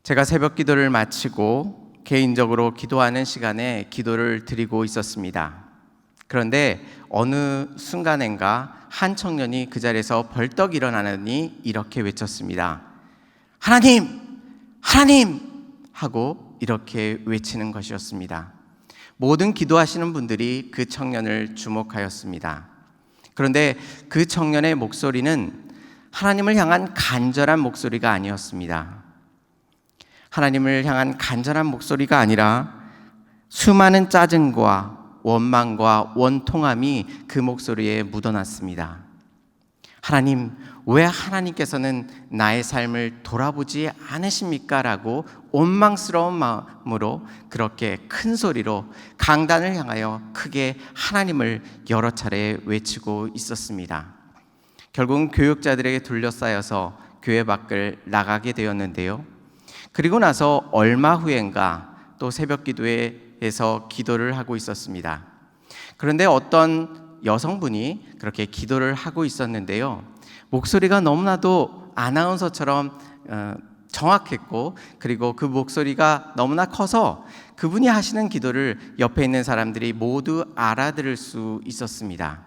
제가 새벽 기도를 마치고 개인적으로 기도하는 시간에 기도를 드리고 있었습니다. 그런데 어느 순간인가 한 청년이 그 자리에서 벌떡 일어나더니 이렇게 외쳤습니다. 하나님! 하나님! 하고 이렇게 외치는 것이었습니다. 모든 기도하시는 분들이 그 청년을 주목하였습니다. 그런데 그 청년의 목소리는 하나님을 향한 간절한 목소리가 아니었습니다. 하나님을 향한 간절한 목소리가 아니라 수많은 짜증과 원망과 원통함이 그 목소리에 묻어났습니다. 하나님, 왜 하나님께서는 나의 삶을 돌아보지 않으십니까? 라고 원망스러운 마음으로 그렇게 큰 소리로 강단을 향하여 크게 하나님을 여러 차례 외치고 있었습니다. 결국은 교육자들에게 둘러싸여서 교회 밖을 나가게 되었는데요. 그리고 나서 얼마 후엔가 또 새벽 기도회에서 기도를 하고 있었습니다. 그런데 어떤 여성분이 그렇게 기도를 하고 있었는데요. 목소리가 너무나도 아나운서처럼 정확했고, 그리고 그 목소리가 너무나 커서 그분이 하시는 기도를 옆에 있는 사람들이 모두 알아들을 수 있었습니다.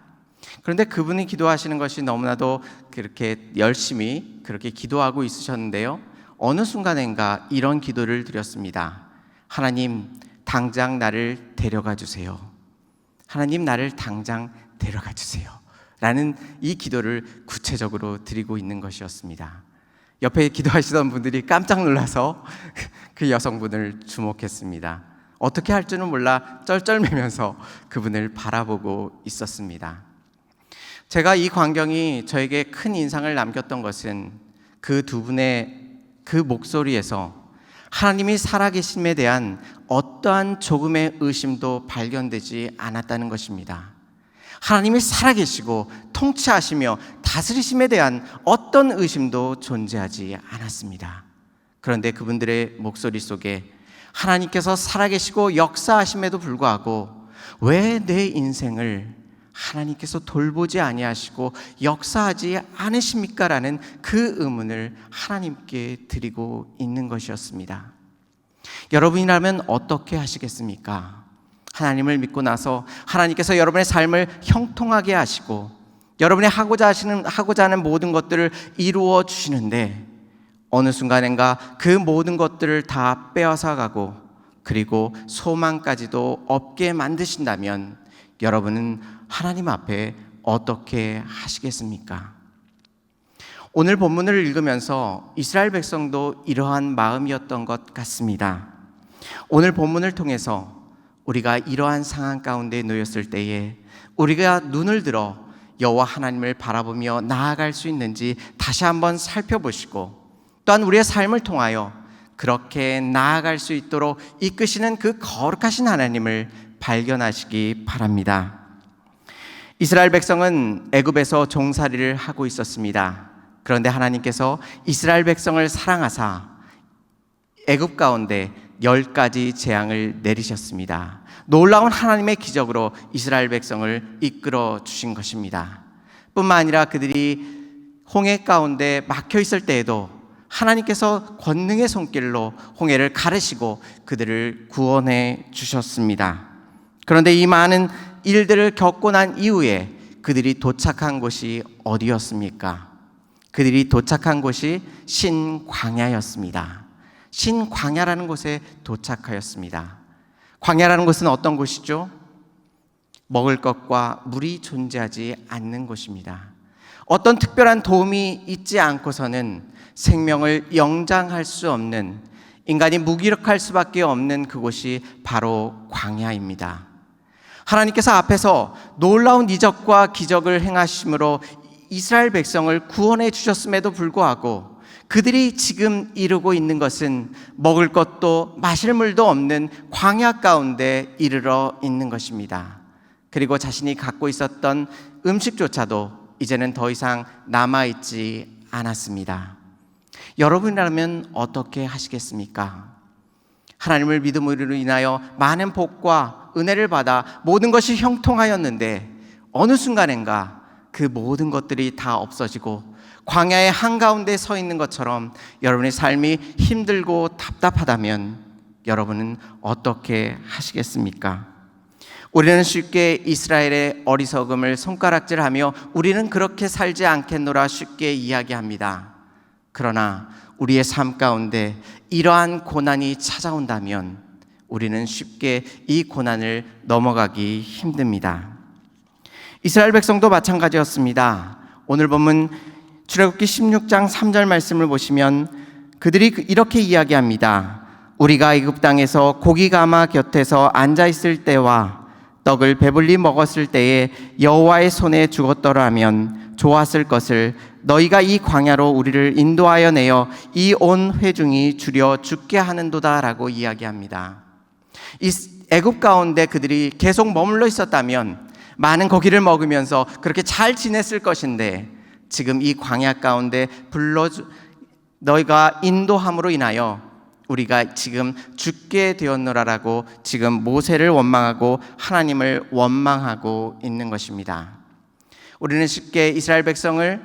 그런데 그분이 기도하시는 것이 너무나도 그렇게 열심히 그렇게 기도하고 있으셨는데요. 어느 순간인가 이런 기도를 드렸습니다. 하나님, 당장 나를 데려가 주세요. 하나님, 나를 당장 데려가 주세요. 라는 이 기도를 구체적으로 드리고 있는 것이었습니다. 옆에 기도하시던 분들이 깜짝 놀라서 그 여성분을 주목했습니다. 어떻게 할 줄은 몰라 쩔쩔매면서 그분을 바라보고 있었습니다. 제가 이 광경이 저에게 큰 인상을 남겼던 것은 그 두 분의 그 목소리에서 하나님이 살아계심에 대한 어떠한 조금의 의심도 발견되지 않았다는 것입니다. 하나님이 살아계시고 통치하시며 다스리심에 대한 어떤 의심도 존재하지 않았습니다. 그런데 그분들의 목소리 속에 하나님께서 살아계시고 역사하심에도 불구하고 왜 내 인생을 하나님께서 돌보지 아니하시고 역사하지 않으십니까? 라는 그 의문을 하나님께 드리고 있는 것이었습니다. 여러분이라면 어떻게 하시겠습니까? 하나님을 믿고 나서 하나님께서 여러분의 삶을 형통하게 하시고 여러분이 하고자 하는 모든 것들을 이루어 주시는데 어느 순간인가 그 모든 것들을 다 빼앗아 가고 그리고 소망까지도 없게 만드신다면 여러분은 하나님 앞에 어떻게 하시겠습니까? 오늘 본문을 읽으면서 이스라엘 백성도 이러한 마음이었던 것 같습니다. 오늘 본문을 통해서 우리가 이러한 상황 가운데 놓였을 때에 우리가 눈을 들어 여호와 하나님을 바라보며 나아갈 수 있는지 다시 한번 살펴보시고 또한 우리의 삶을 통하여 그렇게 나아갈 수 있도록 이끄시는 그 거룩하신 하나님을 발견하시기 바랍니다. 이스라엘 백성은 애굽에서 종살이를 하고 있었습니다. 그런데 하나님께서 이스라엘 백성을 사랑하사 애굽 가운데 10가지 재앙을 내리셨습니다. 놀라운 하나님의 기적으로 이스라엘 백성을 이끌어 주신 것입니다. 뿐만 아니라 그들이 홍해 가운데 막혀 있을 때에도 하나님께서 권능의 손길로 홍해를 가르시고 그들을 구원해 주셨습니다. 그런데 이 많은 일들을 겪고 난 이후에 그들이 도착한 곳이 어디였습니까? 그들이 도착한 곳이 신광야였습니다. 신광야라는 곳에 도착하였습니다. 광야라는 곳은 어떤 곳이죠? 먹을 것과 물이 존재하지 않는 곳입니다. 어떤 특별한 도움이 있지 않고서는 생명을 영장할 수 없는, 인간이 무기력할 수밖에 없는 그곳이 바로 광야입니다. 하나님께서 앞에서 놀라운 이적과 기적을 행하심으로 이스라엘 백성을 구원해 주셨음에도 불구하고 그들이 지금 이루고 있는 것은 먹을 것도 마실 물도 없는 광야 가운데 이르러 있는 것입니다. 그리고 자신이 갖고 있었던 음식조차도 이제는 더 이상 남아있지 않았습니다. 여러분이라면 어떻게 하시겠습니까? 하나님을 믿음으로 인하여 많은 복과 은혜를 받아 모든 것이 형통하였는데 어느 순간인가 그 모든 것들이 다 없어지고 광야의 한가운데 서 있는 것처럼 여러분의 삶이 힘들고 답답하다면 여러분은 어떻게 하시겠습니까? 우리는 쉽게 이스라엘의 어리석음을 손가락질하며 우리는 그렇게 살지 않겠노라 쉽게 이야기합니다. 그러나 우리의 삶 가운데 이러한 고난이 찾아온다면 우리는 쉽게 이 고난을 넘어가기 힘듭니다. 이스라엘 백성도 마찬가지였습니다. 오늘 본문 출애굽기 16장 3절 말씀을 보시면 그들이 이렇게 이야기합니다. 우리가 애굽 땅에서 고기 가마 곁에서 앉아 있을 때와 떡을 배불리 먹었을 때에 여호와의 손에 죽었더라면 좋았을 것을 너희가 이 광야로 우리를 인도하여 내어 이 온 회중이 줄여 죽게 하는도다라고 이야기합니다. 이 애굽 가운데 그들이 계속 머물러 있었다면 많은 고기를 먹으면서 그렇게 잘 지냈을 것인데 지금 이 광야 가운데 너희가 인도함으로 인하여 우리가 지금 죽게 되었노라라고 지금 모세를 원망하고 하나님을 원망하고 있는 것입니다. 우리는 쉽게 이스라엘 백성을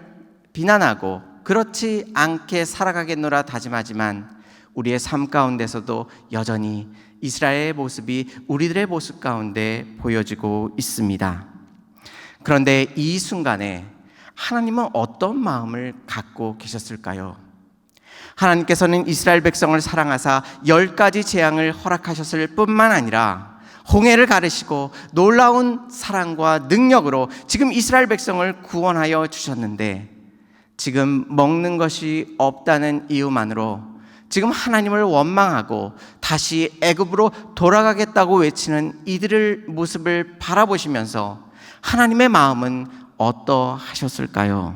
비난하고 그렇지 않게 살아가겠노라 다짐하지만 우리의 삶 가운데서도 여전히 이스라엘의 모습이 우리들의 모습 가운데 보여지고 있습니다. 그런데 이 순간에 하나님은 어떤 마음을 갖고 계셨을까요? 하나님께서는 이스라엘 백성을 사랑하사 10가지 재앙을 허락하셨을 뿐만 아니라 홍해를 가르시고 놀라운 사랑과 능력으로 지금 이스라엘 백성을 구원하여 주셨는데 지금 먹는 것이 없다는 이유만으로 지금 하나님을 원망하고 다시 애굽으로 돌아가겠다고 외치는 이들의 모습을 바라보시면서 하나님의 마음은 어떠하셨을까요?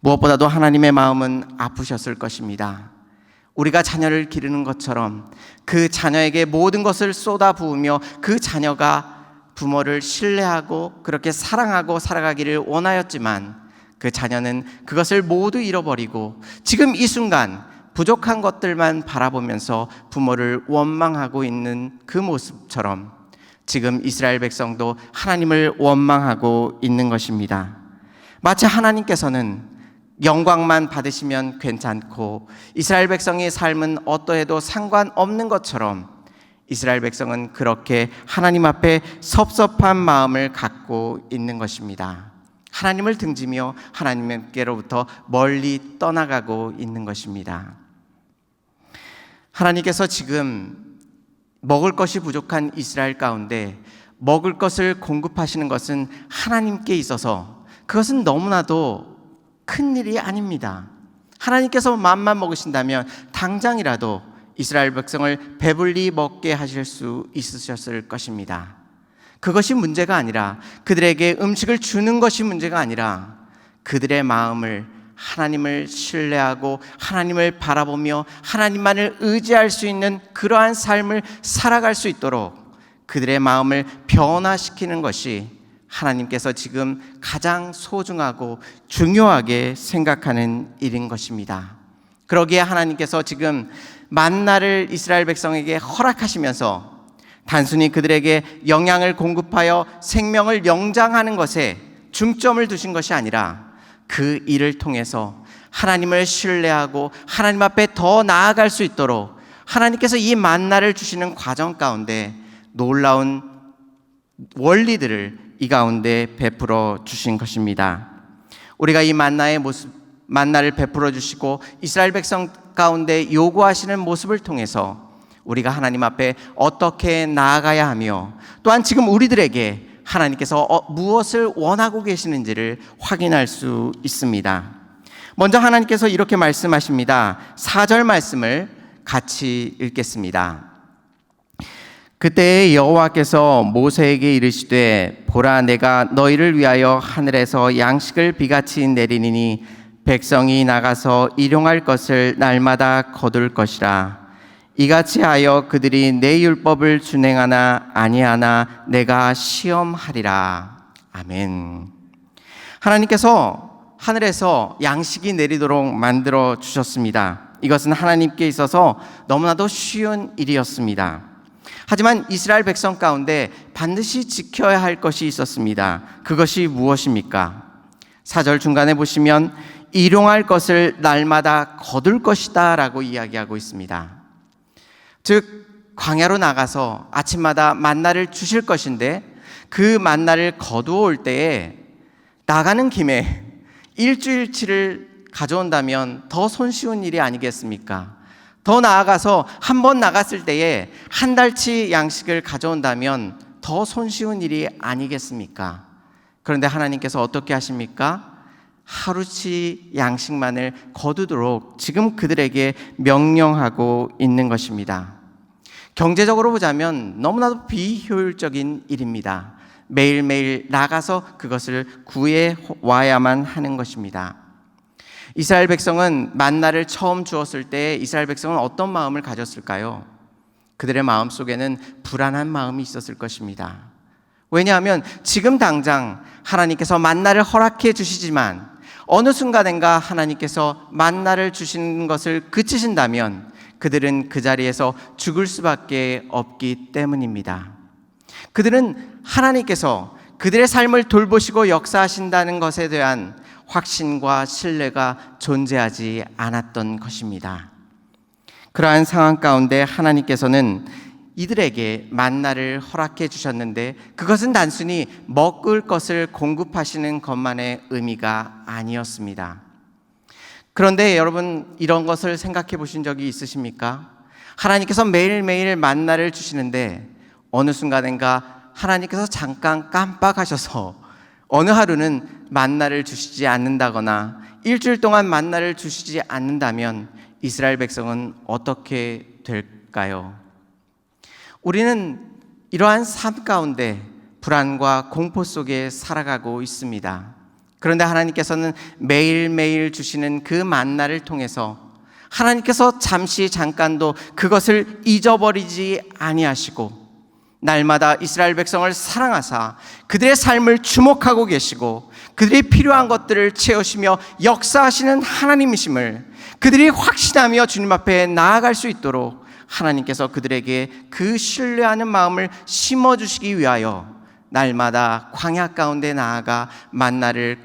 무엇보다도 하나님의 마음은 아프셨을 것입니다. 우리가 자녀를 기르는 것처럼 그 자녀에게 모든 것을 쏟아부으며 그 자녀가 부모를 신뢰하고 그렇게 사랑하고 살아가기를 원하였지만 그 자녀는 그것을 모두 잃어버리고 지금 이 순간 부족한 것들만 바라보면서 부모를 원망하고 있는 그 모습처럼 지금 이스라엘 백성도 하나님을 원망하고 있는 것입니다. 마치 하나님께서는 영광만 받으시면 괜찮고 이스라엘 백성의 삶은 어떠해도 상관없는 것처럼 이스라엘 백성은 그렇게 하나님 앞에 섭섭한 마음을 갖고 있는 것입니다. 하나님을 등지며 하나님께로부터 멀리 떠나가고 있는 것입니다. 하나님께서 지금 먹을 것이 부족한 이스라엘 가운데 먹을 것을 공급하시는 것은 하나님께 있어서 그것은 너무나도 큰 일이 아닙니다. 하나님께서 마음만 먹으신다면 당장이라도 이스라엘 백성을 배불리 먹게 하실 수 있으셨을 것입니다. 그것이 문제가 아니라 그들에게 음식을 주는 것이 문제가 아니라 그들의 마음을 하나님을 신뢰하고 하나님을 바라보며 하나님만을 의지할 수 있는 그러한 삶을 살아갈 수 있도록 그들의 마음을 변화시키는 것이 하나님께서 지금 가장 소중하고 중요하게 생각하는 일인 것입니다. 그러기에 하나님께서 지금 만나를 이스라엘 백성에게 허락하시면서 단순히 그들에게 영양을 공급하여 생명을 영장하는 것에 중점을 두신 것이 아니라 그 일을 통해서 하나님을 신뢰하고 하나님 앞에 더 나아갈 수 있도록 하나님께서 이 만나를 주시는 과정 가운데 놀라운 원리들을 이 가운데 베풀어 주신 것입니다. 우리가 이 만나를 베풀어 주시고 이스라엘 백성 가운데 요구하시는 모습을 통해서 우리가 하나님 앞에 어떻게 나아가야 하며 또한 지금 우리들에게 하나님께서 무엇을 원하고 계시는지를 확인할 수 있습니다. 먼저 하나님께서 이렇게 말씀하십니다. 4절 말씀을 같이 읽겠습니다. 그때 여호와께서 모세에게 이르시되 보라 내가 너희를 위하여 하늘에서 양식을 비같이 내리니 백성이 나가서 일용할 것을 날마다 거둘 것이라. 이같이 하여 그들이 내 율법을 준행하나 아니하나 내가 시험하리라. 아멘. 하나님께서 하늘에서 양식이 내리도록 만들어 주셨습니다. 이것은 하나님께 있어서 너무나도 쉬운 일이었습니다. 하지만 이스라엘 백성 가운데 반드시 지켜야 할 것이 있었습니다. 그것이 무엇입니까? 4절 중간에 보시면 일용할 것을 날마다 거둘 것이다 라고 이야기하고 있습니다. 즉 광야로 나가서 아침마다 만나를 주실 것인데 그 만나를 거두어 올 때에 나가는 김에 일주일치를 가져온다면 더 손쉬운 일이 아니겠습니까? 더 나아가서 한 번 나갔을 때에 한 달치 양식을 가져온다면 더 손쉬운 일이 아니겠습니까? 그런데 하나님께서 어떻게 하십니까? 하루치 양식만을 거두도록 지금 그들에게 명령하고 있는 것입니다. 경제적으로 보자면 너무나도 비효율적인 일입니다. 매일매일 나가서 그것을 구해 와야만 하는 것입니다. 이스라엘 백성은 만나를 처음 주었을 때 이스라엘 백성은 어떤 마음을 가졌을까요? 그들의 마음 속에는 불안한 마음이 있었을 것입니다. 왜냐하면 지금 당장 하나님께서 만나를 허락해 주시지만 어느 순간인가 하나님께서 만나를 주시는 것을 그치신다면 그들은 그 자리에서 죽을 수밖에 없기 때문입니다. 그들은 하나님께서 그들의 삶을 돌보시고 역사하신다는 것에 대한 확신과 신뢰가 존재하지 않았던 것입니다. 그러한 상황 가운데 하나님께서는 이들에게 만나를 허락해 주셨는데 그것은 단순히 먹을 것을 공급하시는 것만의 의미가 아니었습니다. 그런데 여러분 이런 것을 생각해 보신 적이 있으십니까? 하나님께서 매일매일 만나를 주시는데 어느 순간인가 하나님께서 잠깐 깜빡하셔서 어느 하루는 만나를 주시지 않는다거나 일주일 동안 만나를 주시지 않는다면 이스라엘 백성은 어떻게 될까요? 우리는 이러한 삶 가운데 불안과 공포 속에 살아가고 있습니다. 그런데 하나님께서는 매일매일 주시는 그 만나를 통해서 하나님께서 잠깐도 그것을 잊어버리지 아니하시고 날마다 이스라엘 백성을 사랑하사 그들의 삶을 주목하고 계시고 그들이 필요한 것들을 채우시며 역사하시는 하나님이심을 그들이 확신하며 주님 앞에 나아갈 수 있도록 하나님께서 그들에게 그 신뢰하는 마음을 심어주시기 위하여 날마다 광야 가운데 나아가 만나를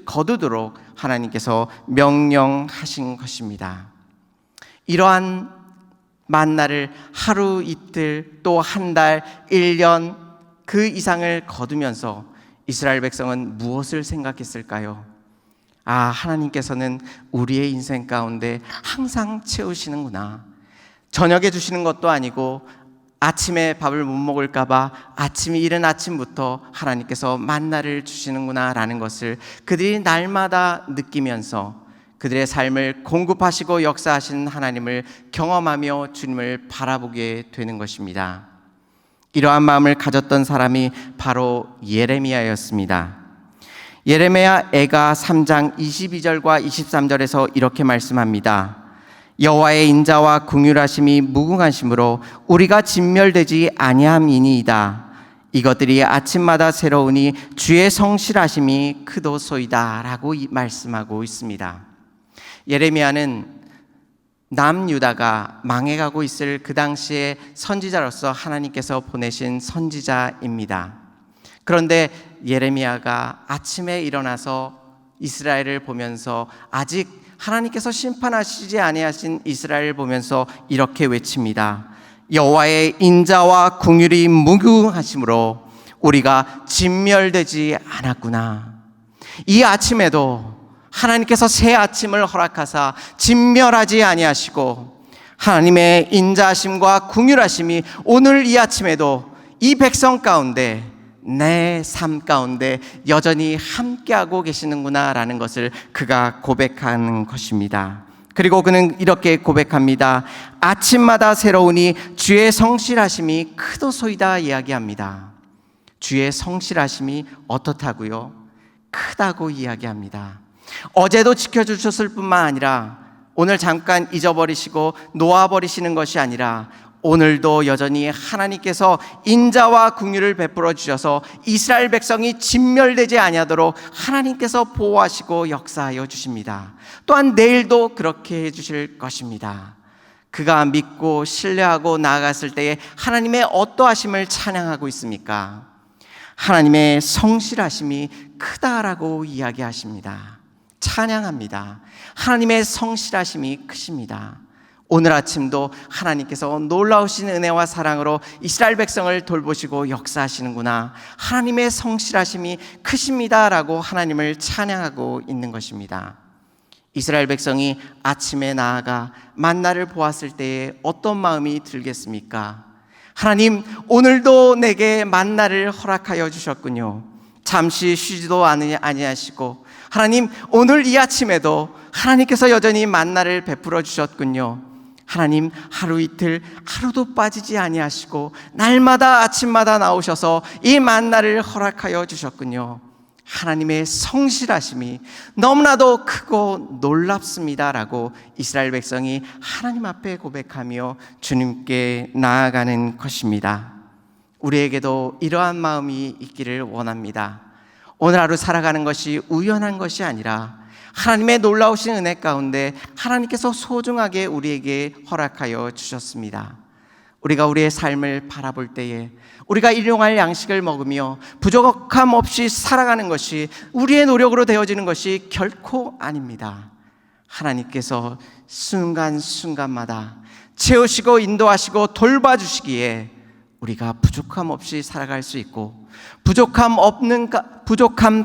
거두도록 하나님께서 명령하신 것입니다. 이러한 만나를 하루 이틀 또 한 달, 1년 그 이상을 거두면서 이스라엘 백성은 무엇을 생각했을까요? 하나님께서는 우리의 인생 가운데 항상 채우시는구나. 저녁에 주시는 것도 아니고 아침에 밥을 못 먹을까 봐 아침이 이른 아침부터 하나님께서 만나를 주시는구나 라는 것을 그들이 날마다 느끼면서 그들의 삶을 공급하시고 역사하시는 하나님을 경험하며 주님을 바라보게 되는 것입니다. 이러한 마음을 가졌던 사람이 바로 예레미야였습니다. 예레미야 애가 3장 22절과 23절에서 이렇게 말씀합니다. 여호와의 인자와 긍휼하심이 무궁하심으로 우리가 진멸되지 아니함이니이다. 이것들이 아침마다 새로우니 주의 성실하심이 크도소이다 라고 말씀하고 있습니다. 예레미야는 남유다가 망해가고 있을 그 당시에 선지자로서 하나님께서 보내신 선지자입니다. 그런데 예레미야가 아침에 일어나서 이스라엘을 보면서 아직 하나님께서 심판하시지 아니하신 이스라엘을 보면서 이렇게 외칩니다. 여호와의 인자와 긍휼이 무궁하심으로 우리가 진멸되지 않았구나. 이 아침에도 하나님께서 새 아침을 허락하사 진멸하지 아니하시고 하나님의 인자하심과 긍휼하심이 오늘 이 아침에도 이 백성 가운데 내 삶 가운데 여전히 함께하고 계시는구나 라는 것을 그가 고백하는 것입니다. 그리고 그는 이렇게 고백합니다. 아침마다 새로우니 주의 성실하심이 크도소이다 이야기합니다. 주의 성실하심이 어떻다고요? 크다고 이야기합니다. 어제도 지켜주셨을 뿐만 아니라 오늘 잠깐 잊어버리시고 놓아버리시는 것이 아니라 오늘도 여전히 하나님께서 인자와 긍휼을 베풀어 주셔서 이스라엘 백성이 진멸되지 아니하도록 하나님께서 보호하시고 역사하여 주십니다. 또한 내일도 그렇게 해주실 것입니다. 그가 믿고 신뢰하고 나아갔을 때에 하나님의 어떠하심을 찬양하고 있습니까? 하나님의 성실하심이 크다라고 이야기하십니다. 찬양합니다. 하나님의 성실하심이 크십니다. 오늘 아침도 하나님께서 놀라우신 은혜와 사랑으로 이스라엘 백성을 돌보시고 역사하시는구나, 하나님의 성실하심이 크십니다라고 하나님을 찬양하고 있는 것입니다. 이스라엘 백성이 아침에 나아가 만나를 보았을 때에 어떤 마음이 들겠습니까? 하나님, 오늘도 내게 만나를 허락하여 주셨군요. 잠시 쉬지도 아니하시고, 하나님, 오늘 이 아침에도 하나님께서 여전히 만나를 베풀어 주셨군요. 하나님, 하루 이틀 하루도 빠지지 아니하시고 날마다 아침마다 나오셔서 이 만나를 허락하여 주셨군요. 하나님의 성실하심이 너무나도 크고 놀랍습니다라고 이스라엘 백성이 하나님 앞에 고백하며 주님께 나아가는 것입니다. 우리에게도 이러한 마음이 있기를 원합니다. 오늘 하루 살아가는 것이 우연한 것이 아니라 하나님의 놀라우신 은혜 가운데 하나님께서 소중하게 우리에게 허락하여 주셨습니다. 우리가 우리의 삶을 바라볼 때에 우리가 일용할 양식을 먹으며 부족함 없이 살아가는 것이 우리의 노력으로 되어지는 것이 결코 아닙니다. 하나님께서 순간순간마다 채우시고 인도하시고 돌봐주시기에 우리가 부족함 없이 살아갈 수 있고, 부족함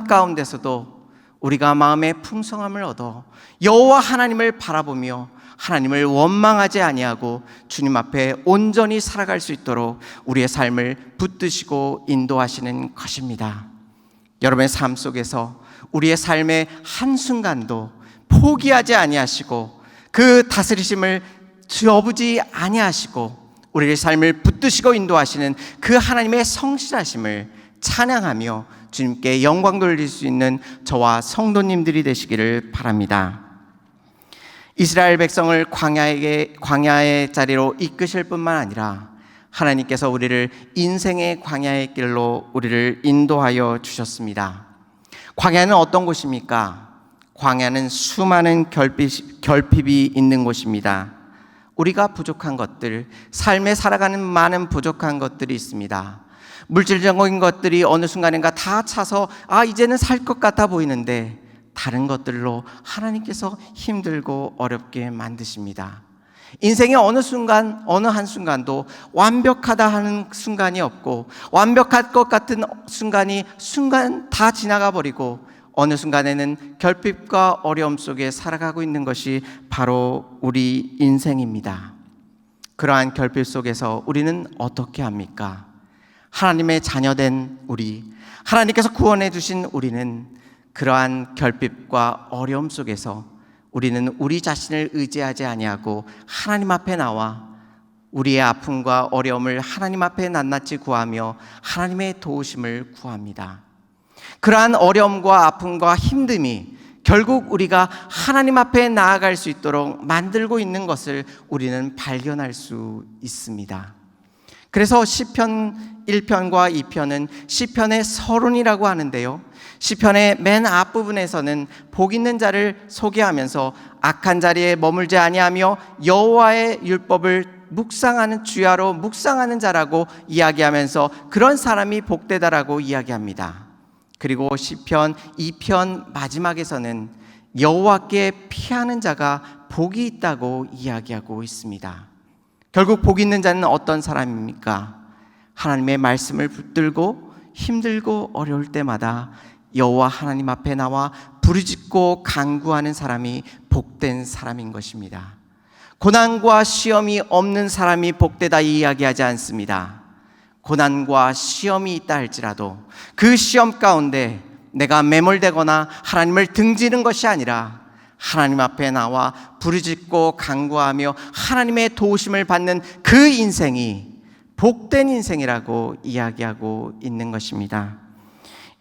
가운데서도 우리가 마음의 풍성함을 얻어 여호와 하나님을 바라보며 하나님을 원망하지 아니하고 주님 앞에 온전히 살아갈 수 있도록 우리의 삶을 붙드시고 인도하시는 것입니다. 여러분의 삶 속에서 우리의 삶의 한순간도 포기하지 아니하시고 그 다스리심을 저부지 아니하시고 우리의 삶을 붙드시고 인도하시는 그 하나님의 성실하심을 찬양하며 주님께 영광 돌릴 수 있는 저와 성도님들이 되시기를 바랍니다. 이스라엘 백성을 광야의 자리로 이끄실 뿐만 아니라 하나님께서 우리를 인생의 광야의 길로 우리를 인도하여 주셨습니다. 광야는 어떤 곳입니까? 광야는 수많은 결핍이 있는 곳입니다. 우리가 부족한 것들, 삶에 살아가는 많은 부족한 것들이 있습니다. 물질적인 것들이 어느 순간인가 다 차서 이제는 살 것 같아 보이는데 다른 것들로 하나님께서 힘들고 어렵게 만드십니다. 인생의 어느 한순간도 완벽하다 하는 순간이 없고, 완벽할 것 같은 순간 다 지나가 버리고 어느 순간에는 결핍과 어려움 속에 살아가고 있는 것이 바로 우리 인생입니다. 그러한 결핍 속에서 우리는 어떻게 합니까? 하나님의 자녀된 우리, 하나님께서 구원해 주신 우리는 그러한 결핍과 어려움 속에서 우리는 우리 자신을 의지하지 아니하고 하나님 앞에 나와 우리의 아픔과 어려움을 하나님 앞에 낱낱이 구하며 하나님의 도우심을 구합니다. 그러한 어려움과 아픔과 힘듦이 결국 우리가 하나님 앞에 나아갈 수 있도록 만들고 있는 것을 우리는 발견할 수 있습니다. 그래서 시편 1편과 2편은 시편의 서론이라고 하는데요, 시편의 맨 앞부분에서는 복 있는 자를 소개하면서 악한 자리에 머물지 아니하며 여호와의 율법을 묵상하는 주야로 묵상하는 자라고 이야기하면서 그런 사람이 복되다라고 이야기합니다. 그리고 시편 2편 마지막에서는 여호와께 피하는 자가 복이 있다고 이야기하고 있습니다. 결국 복 있는 자는 어떤 사람입니까? 하나님의 말씀을 붙들고 힘들고 어려울 때마다 여호와 하나님 앞에 나와 부르짖고 간구하는 사람이 복된 사람인 것입니다. 고난과 시험이 없는 사람이 복되다 이야기하지 않습니다. 고난과 시험이 있다 할지라도 그 시험 가운데 내가 매몰되거나 하나님을 등지는 것이 아니라 하나님 앞에 나와 부르짖고 간구하며 하나님의 도우심을 받는 그 인생이 복된 인생이라고 이야기하고 있는 것입니다.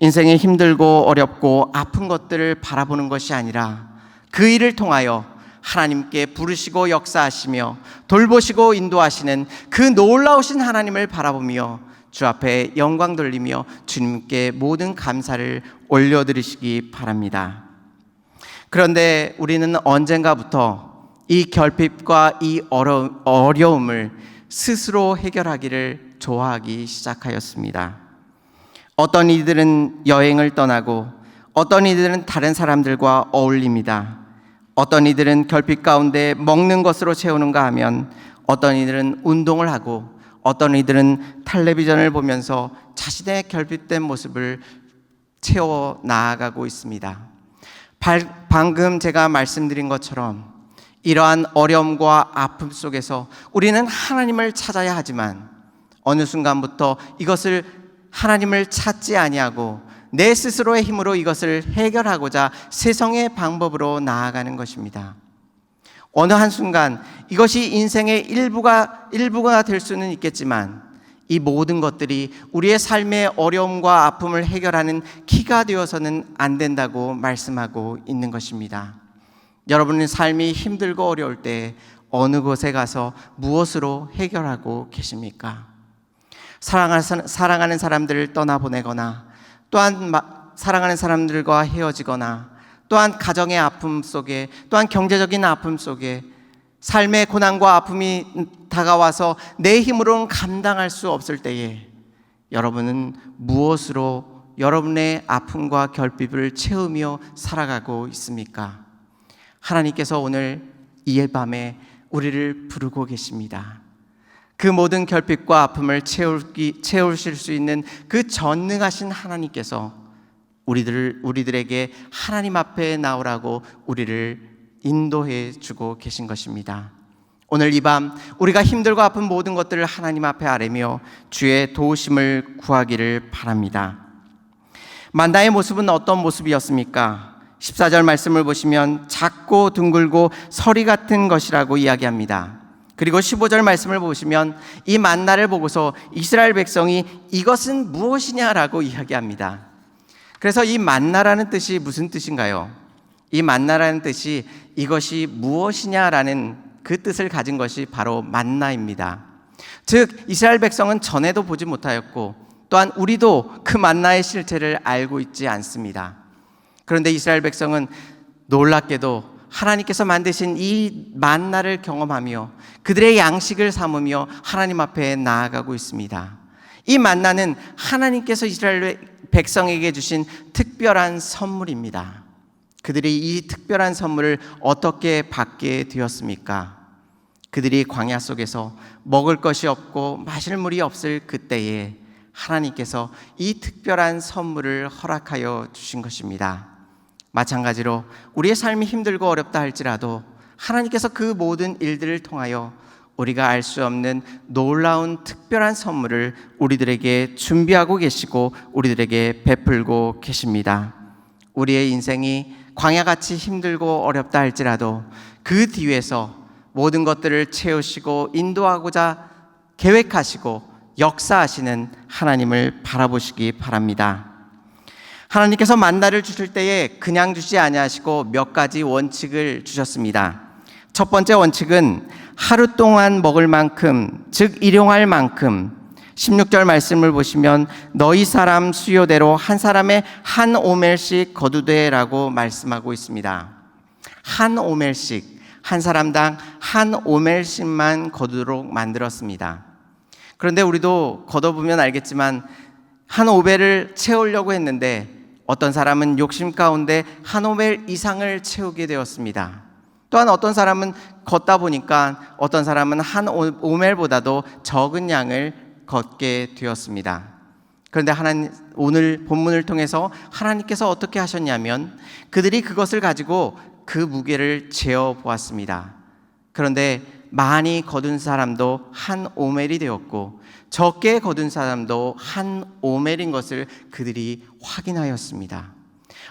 인생이 힘들고 어렵고 아픈 것들을 바라보는 것이 아니라 그 일을 통하여 하나님께 부르시고 역사하시며 돌보시고 인도하시는 그 놀라우신 하나님을 바라보며 주 앞에 영광 돌리며 주님께 모든 감사를 올려드리시기 바랍니다. 그런데 우리는 언젠가부터 이 결핍과 이 어려움을 스스로 해결하기를 좋아하기 시작하였습니다. 어떤 이들은 여행을 떠나고 어떤 이들은 다른 사람들과 어울립니다. 어떤 이들은 결핍 가운데 먹는 것으로 채우는가 하면 어떤 이들은 운동을 하고 어떤 이들은 텔레비전을 보면서 자신의 결핍된 모습을 채워 나아가고 있습니다. 방금 제가 말씀드린 것처럼 이러한 어려움과 아픔 속에서 우리는 하나님을 찾아야 하지만 어느 순간부터 이것을 하나님을 찾지 아니하고 내 스스로의 힘으로 이것을 해결하고자 세상의 방법으로 나아가는 것입니다. 어느 한순간 이것이 인생의 일부가 될 수는 있겠지만 이 모든 것들이 우리의 삶의 어려움과 아픔을 해결하는 키가 되어서는 안 된다고 말씀하고 있는 것입니다. 여러분의 삶이 힘들고 어려울 때 어느 곳에 가서 무엇으로 해결하고 계십니까? 사랑하는 사람들을 떠나보내거나 또한 사랑하는 사람들과 헤어지거나 또한 가정의 아픔 속에 또한 경제적인 아픔 속에 삶의 고난과 아픔이 다가와서 내 힘으로는 감당할 수 없을 때에 여러분은 무엇으로 여러분의 아픔과 결핍을 채우며 살아가고 있습니까? 하나님께서 오늘 이 밤에 우리를 부르고 계십니다. 그 모든 결핍과 아픔을 채우실 수 있는 그 전능하신 하나님께서 우리들에게 하나님 앞에 나오라고 우리를 인도해 주고 계신 것입니다. 오늘 이 밤 우리가 힘들고 아픈 모든 것들을 하나님 앞에 아뢰며 주의 도우심을 구하기를 바랍니다. 만나의 모습은 어떤 모습이었습니까? 14절 말씀을 보시면 작고 둥글고 서리 같은 것이라고 이야기합니다. 그리고 15절 말씀을 보시면 이 만나를 보고서 이스라엘 백성이 이것은 무엇이냐라고 이야기합니다. 그래서 이 만나라는 뜻이 무슨 뜻인가요? 이 만나라는 뜻이 이것이 무엇이냐라는 그 뜻을 가진 것이 바로 만나입니다. 즉 이스라엘 백성은 전에도 보지 못하였고 또한 우리도 그 만나의 실체를 알고 있지 않습니다. 그런데 이스라엘 백성은 놀랍게도 하나님께서 만드신 이 만나를 경험하며 그들의 양식을 삼으며 하나님 앞에 나아가고 있습니다. 이 만나는 하나님께서 이스라엘 백성에게 주신 특별한 선물입니다. 그들이 이 특별한 선물을 어떻게 받게 되었습니까? 그들이 광야 속에서 먹을 것이 없고 마실 물이 없을 그때에 하나님께서 이 특별한 선물을 허락하여 주신 것입니다. 마찬가지로 우리의 삶이 힘들고 어렵다 할지라도 하나님께서 그 모든 일들을 통하여 우리가 알 수 없는 놀라운 특별한 선물을 우리들에게 준비하고 계시고 우리들에게 베풀고 계십니다. 우리의 인생이 광야같이 힘들고 어렵다 할지라도 그 뒤에서 모든 것들을 채우시고 인도하고자 계획하시고 역사하시는 하나님을 바라보시기 바랍니다. 하나님께서 만나를 주실 때에 그냥 주지 아니하시고 몇 가지 원칙을 주셨습니다. 첫 번째 원칙은 하루 동안 먹을 만큼, 즉 일용할 만큼, 16절 말씀을 보시면 너희 사람 수요대로 한 사람의 한 오멜씩 거두되라고 말씀하고 있습니다. 한 오멜씩, 한 사람당 한 오멜씩만 거두도록 만들었습니다. 그런데 우리도 걷어보면 알겠지만 한 오멜을 채우려고 했는데 어떤 사람은 욕심 가운데 한 오멜 이상을 채우게 되었습니다. 또한 어떤 사람은 걷다 보니까 어떤 사람은 한 오멜보다도 적은 양을 걷게 되었습니다. 그런데 오늘 본문을 통해서 하나님께서 어떻게 하셨냐면 그들이 그것을 가지고 그 무게를 재어 보았습니다. 그런데 많이 거둔 사람도 한 오멜이 되었고 적게 거둔 사람도 한 오멜인 것을 그들이 확인하였습니다.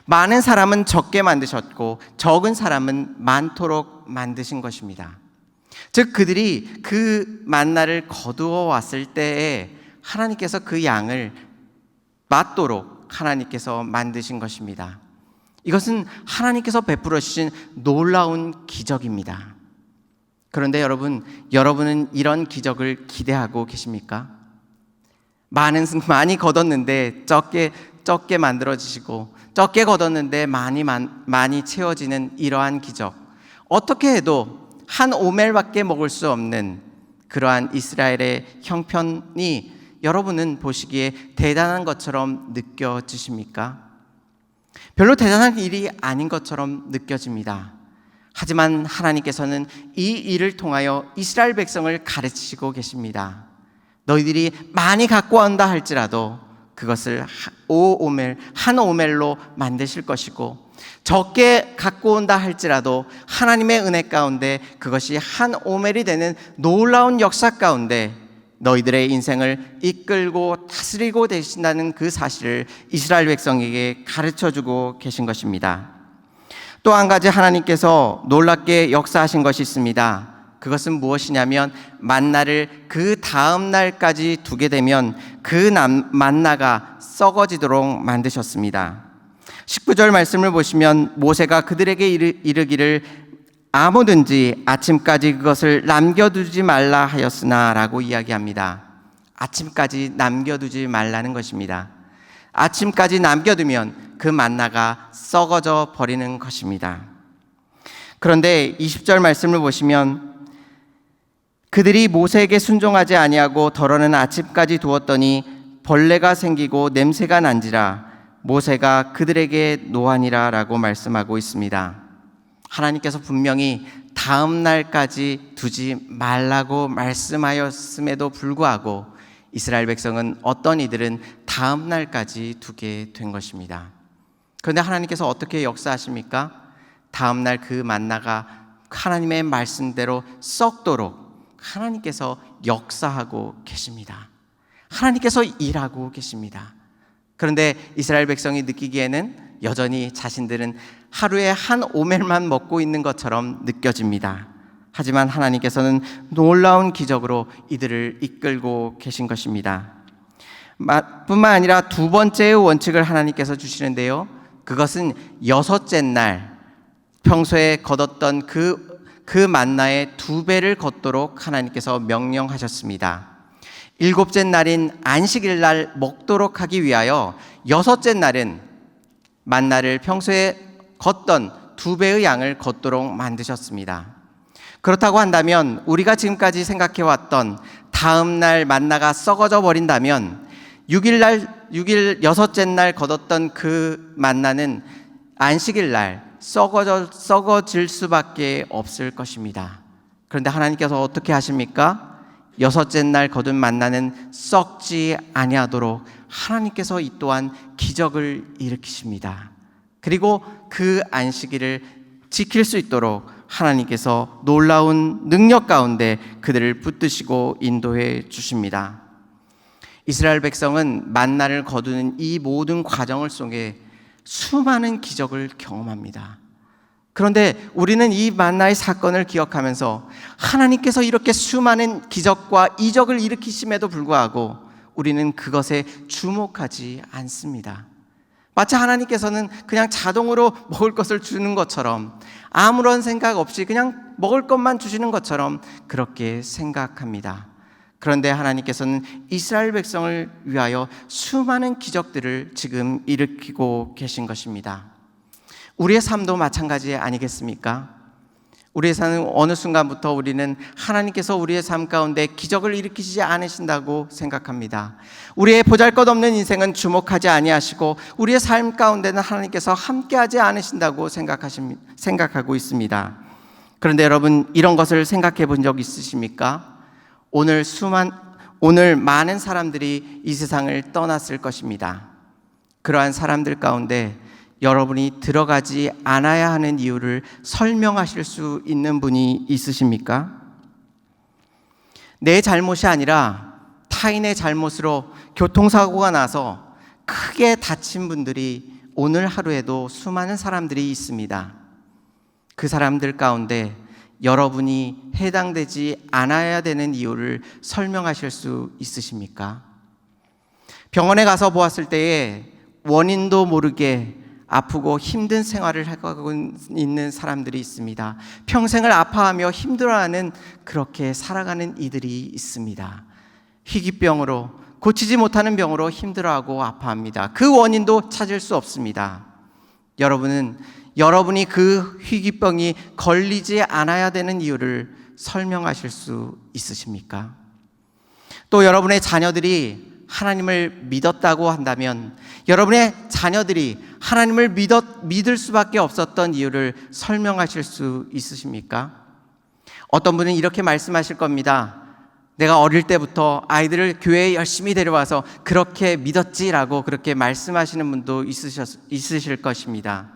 많은 사람은 적게 만드셨고 적은 사람은 많도록 만드신 것입니다. 즉 그들이 그 만나를 거두어 왔을 때에 하나님께서 그 양을 맞도록 하나님께서 만드신 것입니다. 이것은 하나님께서 베풀어 주신 놀라운 기적입니다. 그런데 여러분은 이런 기적을 기대하고 계십니까? 많이 거뒀는데 적게 만들어지시고 적게 거뒀는데 많이 채워지는 이러한 기적, 어떻게 해도 한 오멜밖에 먹을 수 없는 그러한 이스라엘의 형편이 여러분은 보시기에 대단한 것처럼 느껴지십니까? 별로 대단한 일이 아닌 것처럼 느껴집니다. 하지만 하나님께서는 이 일을 통하여 이스라엘 백성을 가르치시고 계십니다. 너희들이 많이 갖고 온다 할지라도 그것을 한 오멜로 만드실 것이고, 적게 갖고 온다 할지라도 하나님의 은혜 가운데 그것이 한 오멜이 되는 놀라운 역사 가운데 너희들의 인생을 이끌고 다스리고 계신다는 그 사실을 이스라엘 백성에게 가르쳐주고 계신 것입니다. 또 한 가지 하나님께서 놀랍게 역사하신 것이 있습니다. 그것은 무엇이냐면 만나를 그 다음 날까지 두게 되면 그 만나가 썩어지도록 만드셨습니다. 19절 말씀을 보시면 모세가 그들에게 이르기를 아무든지 아침까지 그것을 남겨두지 말라 하였으나 라고 이야기합니다. 아침까지 남겨두지 말라는 것입니다. 아침까지 남겨두면 그 만나가 썩어져 버리는 것입니다. 그런데 20절 말씀을 보시면 그들이 모세에게 순종하지 아니하고 덜어는 아침까지 두었더니 벌레가 생기고 냄새가 난지라 모세가 그들에게 노하니라 라고 말씀하고 있습니다. 하나님께서 분명히 다음 날까지 두지 말라고 말씀하였음에도 불구하고 이스라엘 백성은 어떤 이들은 다음 날까지 두게 된 것입니다. 그런데 하나님께서 어떻게 역사하십니까? 다음 날 그 만나가 하나님의 말씀대로 썩도록 하나님께서 역사하고 계십니다. 하나님께서 일하고 계십니다. 그런데 이스라엘 백성이 느끼기에는 여전히 자신들은 하루에 한 오멜만 먹고 있는 것처럼 느껴집니다. 하지만 하나님께서는 놀라운 기적으로 이들을 이끌고 계신 것입니다. 뿐만 아니라 두 번째의 원칙을 하나님께서 주시는데요, 그것은 여섯째 날 평소에 거뒀던 그 만나의 2배를 걷도록 하나님께서 명령하셨습니다. 일곱째 날인 안식일 날 먹도록 하기 위하여 여섯째 날은 만나를 평소에 걷던 2배의 양을 걷도록 만드셨습니다. 그렇다고 한다면 우리가 지금까지 생각해왔던 다음 날 만나가 썩어져 버린다면 6일 여섯째 날 거뒀던 그 만나는 안식일 날 썩어질 수밖에 없을 것입니다. 그런데 하나님께서 어떻게 하십니까? 여섯째 날 거둔 만나는 썩지 아니하도록 하나님께서 이 또한 기적을 일으키십니다. 그리고 그 안식일을 지킬 수 있도록 하나님께서 놀라운 능력 가운데 그들을 붙드시고 인도해 주십니다. 이스라엘 백성은 만나를 거두는 이 모든 과정을 속에 수많은 기적을 경험합니다. 그런데 우리는 이 만나의 사건을 기억하면서 하나님께서 이렇게 수많은 기적과 이적을 일으키심에도 불구하고 우리는 그것에 주목하지 않습니다. 마치 하나님께서는 그냥 자동으로 먹을 것을 주는 것처럼, 아무런 생각 없이 그냥 먹을 것만 주시는 것처럼 그렇게 생각합니다. 그런데 하나님께서는 이스라엘 백성을 위하여 수많은 기적들을 지금 일으키고 계신 것입니다. 우리의 삶도 마찬가지 아니겠습니까? 우리의 삶은 어느 순간부터 우리는 하나님께서 우리의 삶 가운데 기적을 일으키시지 않으신다고 생각합니다. 우리의 보잘것없는 인생은 주목하지 아니하시고 우리의 삶 가운데는 하나님께서 함께하지 않으신다고 생각하고 있습니다. 그런데 여러분, 이런 것을 생각해 본 적 있으십니까? 오늘 많은 사람들이 이 세상을 떠났을 것입니다. 그러한 사람들 가운데 여러분이 들어가지 않아야 하는 이유를 설명하실 수 있는 분이 있으십니까? 내 잘못이 아니라 타인의 잘못으로 교통사고가 나서 크게 다친 분들이 오늘 하루에도 수많은 사람들이 있습니다. 그 사람들 가운데 여러분이 해당되지 않아야 되는 이유를 설명하실 수 있으십니까? 병원에 가서 보았을 때에 원인도 모르게 아프고 힘든 생활을 하고 있는 사람들이 있습니다. 평생을 아파하며 힘들어하는, 그렇게 살아가는 이들이 있습니다. 희귀병으로, 고치지 못하는 병으로 힘들어하고 아파합니다. 그 원인도 찾을 수 없습니다. 여러분이 그 희귀병이 걸리지 않아야 되는 이유를 설명하실 수 있으십니까? 또 여러분의 자녀들이 하나님을 믿었다고 한다면, 여러분의 자녀들이 하나님을 믿을 수밖에 없었던 이유를 설명하실 수 있으십니까? 어떤 분은 이렇게 말씀하실 겁니다. 내가 어릴 때부터 아이들을 교회에 열심히 데려와서 그렇게 믿었지라고 그렇게 말씀하시는 분도 있으실 것입니다.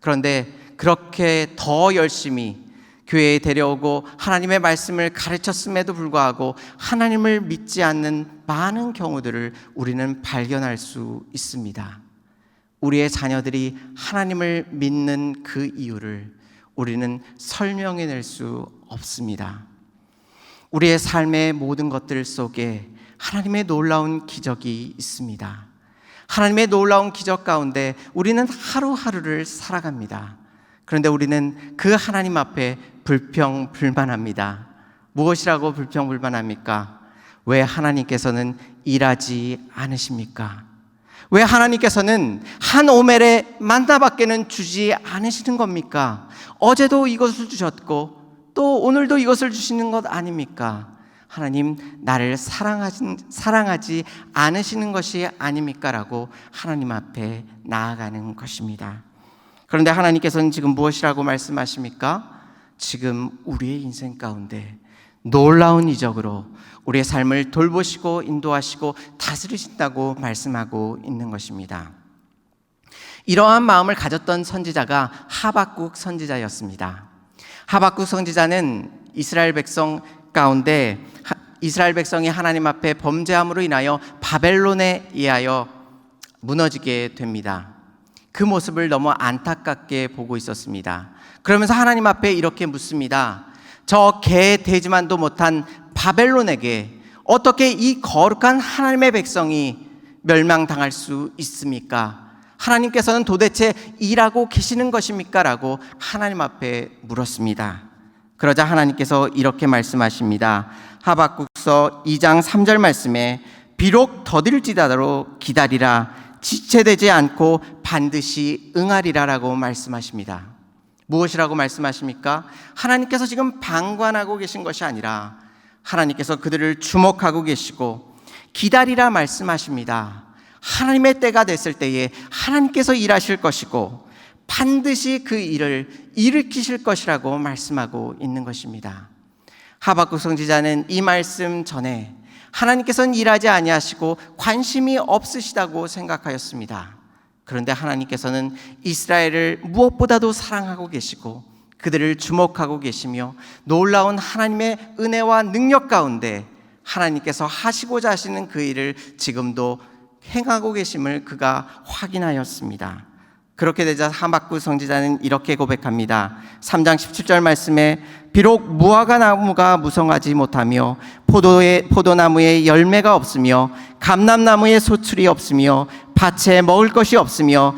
그런데 그렇게 더 열심히 교회에 데려오고 하나님의 말씀을 가르쳤음에도 불구하고 하나님을 믿지 않는 많은 경우들을 우리는 발견할 수 있습니다. 우리의 자녀들이 하나님을 믿는 그 이유를 우리는 설명해낼 수 없습니다. 우리의 삶의 모든 것들 속에 하나님의 놀라운 기적이 있습니다. 하나님의 놀라운 기적 가운데 우리는 하루하루를 살아갑니다. 그런데 우리는 그 하나님 앞에 불평불만합니다. 무엇이라고 불평불만합니까? 왜 하나님께서는 일하지 않으십니까? 왜 하나님께서는 한 오멜의 만나밖에는 주지 않으시는 겁니까? 어제도 이것을 주셨고 또 오늘도 이것을 주시는 것 아닙니까? 하나님, 나를 사랑하지 않으시는 것이 아닙니까? 라고 하나님 앞에 나아가는 것입니다. 그런데 하나님께서는 지금 무엇이라고 말씀하십니까? 지금 우리의 인생 가운데 놀라운 이적으로 우리의 삶을 돌보시고 인도하시고 다스리신다고 말씀하고 있는 것입니다. 이러한 마음을 가졌던 선지자가 하박국 선지자였습니다. 하박국 선지자는 이스라엘 백성 가운데 이스라엘 백성이 하나님 앞에 범죄함으로 인하여 바벨론에 의하여 무너지게 됩니다. 그 모습을 너무 안타깝게 보고 있었습니다. 그러면서 하나님 앞에 이렇게 묻습니다. 저 개 되지만도 못한 바벨론에게 어떻게 이 거룩한 하나님의 백성이 멸망당할 수 있습니까? 하나님께서는 도대체 일하고 계시는 것입니까? 라고 하나님 앞에 물었습니다. 그러자 하나님께서 이렇게 말씀하십니다. 하박국서 2장 3절 말씀에 비록 더딜지라도 기다리라, 지체되지 않고 반드시 응하리라 라고 말씀하십니다. 무엇이라고 말씀하십니까? 하나님께서 지금 방관하고 계신 것이 아니라 하나님께서 그들을 주목하고 계시고 기다리라 말씀하십니다. 하나님의 때가 됐을 때에 하나님께서 일하실 것이고 반드시 그 일을 일으키실 것이라고 말씀하고 있는 것입니다. 하박국 선지자는 이 말씀 전에 하나님께서는 일하지 아니하시고 관심이 없으시다고 생각하였습니다. 그런데 하나님께서는 이스라엘을 무엇보다도 사랑하고 계시고 그들을 주목하고 계시며 놀라운 하나님의 은혜와 능력 가운데 하나님께서 하시고자 하시는 그 일을 지금도 행하고 계심을 그가 확인하였습니다. 그렇게 되자 하박국 선지자는 이렇게 고백합니다. 3장 17절 말씀에 비록 무화과 나무가 무성하지 못하며 포도나무에 열매가 없으며 감람나무에 소출이 없으며 밭에 먹을 것이 없으며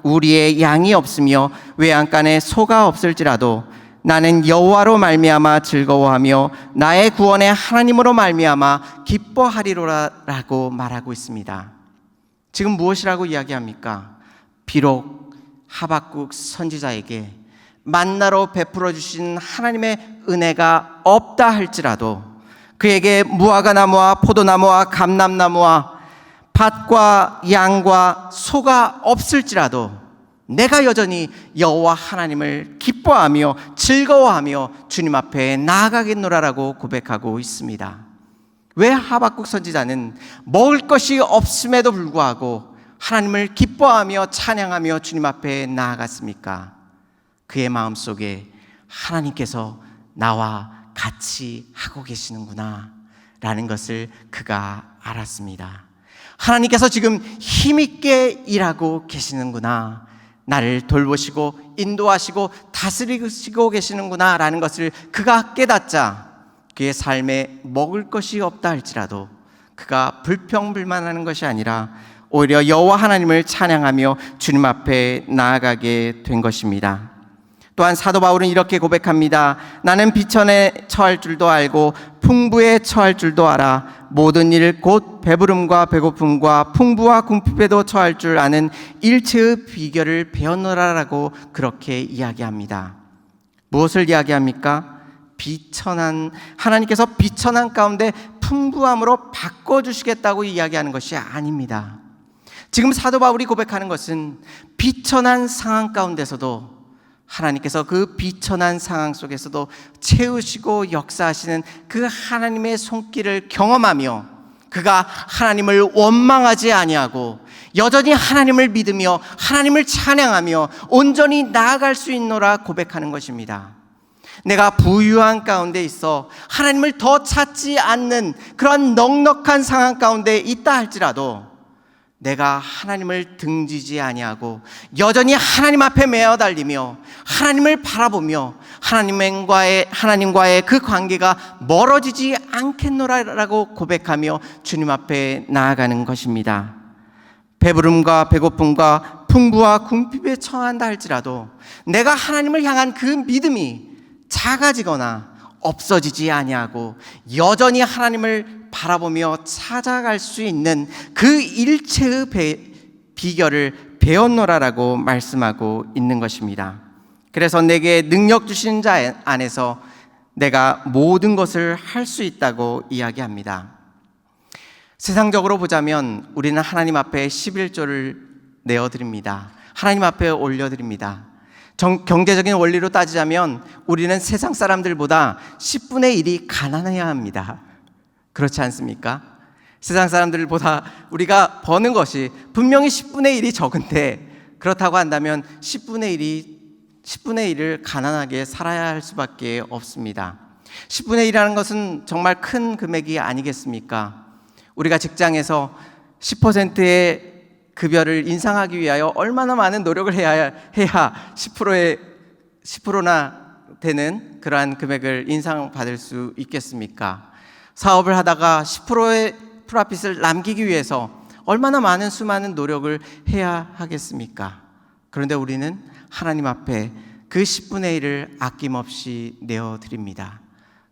우리의 양이 없으며 외양간에 소가 없을지라도 나는 여호와로 말미암아 즐거워하며 나의 구원의 하나님으로 말미암아 기뻐하리로라라고 말하고 있습니다. 지금 무엇이라고 이야기합니까? 비록 하박국 선지자에게 만나로 베풀어 주신 하나님의 은혜가 없다 할지라도 그에게 무화과 나무와 포도나무와 감람나무와 밭과 양과 소가 없을지라도 내가 여전히 여호와 하나님을 기뻐하며 즐거워하며 주님 앞에 나아가겠노라라고 고백하고 있습니다. 왜 하박국 선지자는 먹을 것이 없음에도 불구하고 하나님을 기뻐하며 찬양하며 주님 앞에 나아갔습니까? 그의 마음속에 하나님께서 나와 같이 하고 계시는구나 라는 것을 그가 알았습니다. 하나님께서 지금 힘있게 일하고 계시는구나, 나를 돌보시고 인도하시고 다스리시고 계시는구나 라는 것을 그가 깨닫자 그의 삶에 먹을 것이 없다 할지라도 그가 불평불만하는 것이 아니라 오히려 여호와 하나님을 찬양하며 주님 앞에 나아가게 된 것입니다. 또한 사도 바울은 이렇게 고백합니다. 나는 비천에 처할 줄도 알고 풍부에 처할 줄도 알아. 모든 일 곧 배부름과 배고픔과 풍부와 궁핍에도 처할 줄 아는 일체의 비결을 배웠노라라고 그렇게 이야기합니다. 무엇을 이야기합니까? 하나님께서 비천한 가운데 풍부함으로 바꿔주시겠다고 이야기하는 것이 아닙니다. 지금 사도 바울이 고백하는 것은 비천한 상황 가운데서도 하나님께서 그 비천한 상황 속에서도 채우시고 역사하시는 그 하나님의 손길을 경험하며 그가 하나님을 원망하지 아니하고 여전히 하나님을 믿으며 하나님을 찬양하며 온전히 나아갈 수 있노라 고백하는 것입니다. 내가 부유한 가운데 있어 하나님을 더 찾지 않는 그런 넉넉한 상황 가운데 있다 할지라도 내가 하나님을 등지지 아니하고 여전히 하나님 앞에 매어 달리며 하나님을 바라보며 하나님과의 그 관계가 멀어지지 않겠노라라고 고백하며 주님 앞에 나아가는 것입니다. 배부름과 배고픔과 풍부와 궁핍에 처한다 할지라도 내가 하나님을 향한 그 믿음이 작아지거나 없어지지 아니하고 여전히 하나님을 바라보며 찾아갈 수 있는 그 일체의 비결을 배웠노라라고 말씀하고 있는 것입니다. 그래서 내게 능력 주신 자 안에서 내가 모든 것을 할 수 있다고 이야기합니다. 세상적으로 보자면 우리는 하나님 앞에 11조를 내어드립니다. 하나님 앞에 올려드립니다. 경제적인 원리로 따지자면 우리는 세상 사람들보다 10분의 1이 가난해야 합니다. 그렇지 않습니까? 세상 사람들보다 우리가 버는 것이 분명히 10분의 1이 적은데 그렇다고 한다면 10분의 1을 가난하게 살아야 할 수밖에 없습니다. 10분의 1이라는 것은 정말 큰 금액이 아니겠습니까? 우리가 직장에서 10%의 급여를 인상하기 위하여 얼마나 많은 노력을 해야 10%나 되는 그러한 금액을 인상받을 수 있겠습니까? 사업을 하다가 10%의 프로핏을 남기기 위해서 얼마나 많은 수많은 노력을 해야 하겠습니까? 그런데 우리는 하나님 앞에 그 10분의 1을 아낌없이 내어드립니다.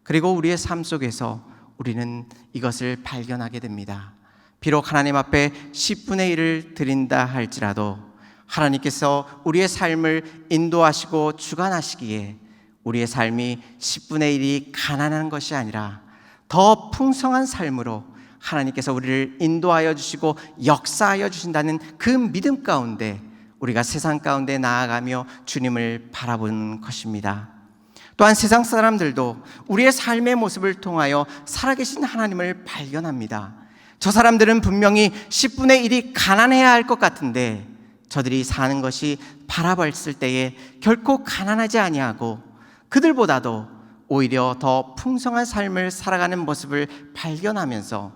그리고 우리의 삶 속에서 우리는 이것을 발견하게 됩니다. 비록 하나님 앞에 10분의 1을 드린다 할지라도 하나님께서 우리의 삶을 인도하시고 주관하시기에 우리의 삶이 10분의 1이 가난한 것이 아니라 더 풍성한 삶으로 하나님께서 우리를 인도하여 주시고 역사하여 주신다는 그 믿음 가운데 우리가 세상 가운데 나아가며 주님을 바라보는 것입니다. 또한 세상 사람들도 우리의 삶의 모습을 통하여 살아계신 하나님을 발견합니다. 저 사람들은 분명히 10분의 1이 가난해야 할 것 같은데 저들이 사는 것이 바라봤을 때에 결코 가난하지 아니하고 그들보다도 오히려 더 풍성한 삶을 살아가는 모습을 발견하면서